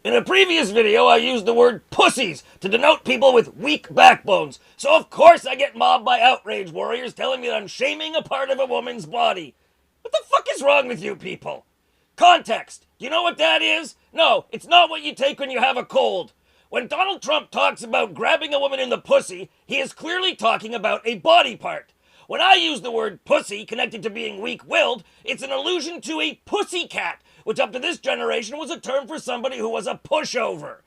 In a previous video, I used the word pussies to denote people with weak backbones, so of course I get mobbed by outrage warriors telling me that I'm shaming a part of a woman's body. What the fuck is wrong with you people? Context. Do you know what that is? No, it's not what you take when you have a cold. When Donald Trump talks about grabbing a woman in the pussy, he is clearly talking about a body part. When I use the word pussy connected to being weak-willed, it's an allusion to a pussycat, which up to this generation was a term for somebody who was a pushover.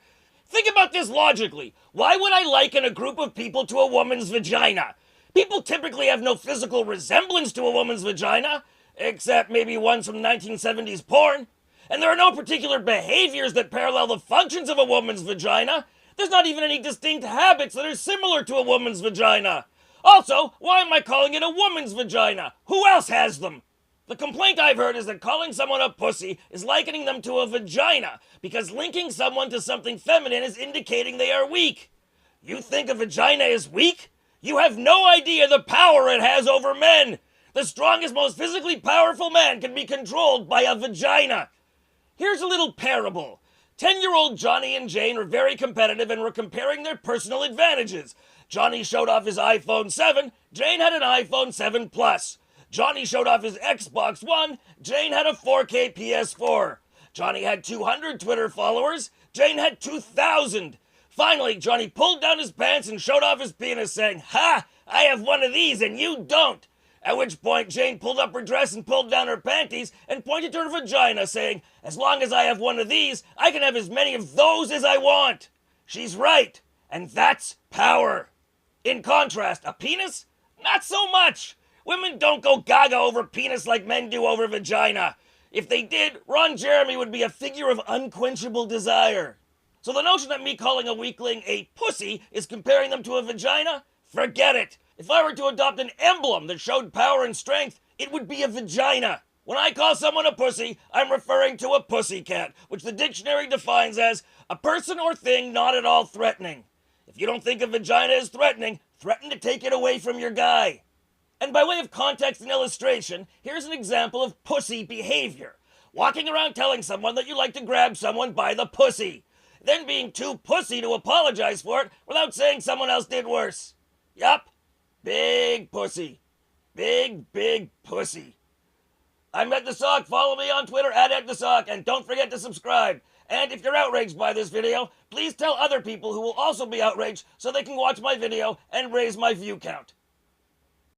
Think about this logically. Why would I liken a group of people to a woman's vagina? People typically have no physical resemblance to a woman's vagina, except maybe ones from 1970s porn. And there are no particular behaviors that parallel the functions of a woman's vagina. There's not even any distinct habits that are similar to a woman's vagina. Also, why am I calling it a woman's vagina? Who else has them? The complaint I've heard is that calling someone a pussy is likening them to a vagina, because linking someone to something feminine is indicating they are weak. You think a vagina is weak? You have no idea the power it has over men. The strongest, most physically powerful man can be controlled by a vagina. Here's a little parable. 10-year-old Johnny and Jane were very competitive and were comparing their personal advantages. Johnny showed off his iPhone 7, Jane had an iPhone 7 Plus. Johnny showed off his Xbox One, Jane had a 4K PS4. Johnny had 200 Twitter followers, Jane had 2,000. Finally, Johnny pulled down his pants and showed off his penis, saying, "Ha! I have one of these and you don't." At which point, Jane pulled up her dress and pulled down her panties and pointed to her vagina, saying, "As long as I have one of these, I can have as many of those as I want." She's right, and that's power. In contrast, a penis? Not so much. Women don't go gaga over penis like men do over vagina. If they did, Ron Jeremy would be a figure of unquenchable desire. So the notion that me calling a weakling a pussy is comparing them to a vagina? Forget it. If I were to adopt an emblem that showed power and strength, it would be a vagina. When I call someone a pussy, I'm referring to a pussycat, which the dictionary defines as a person or thing not at all threatening. If you don't think a vagina is threatening, threaten to take it away from your guy. And by way of context and illustration, here's an example of pussy behavior. Walking around telling someone that you like to grab someone by the pussy, then being too pussy to apologize for it without saying someone else did worse. Yup. Big pussy. Big pussy. I'm Ed the Sock. Follow me on Twitter at Ed the Sock, and don't forget to subscribe. And if you're outraged by this video, please tell other people who will also be outraged so they can watch my video and raise my view count.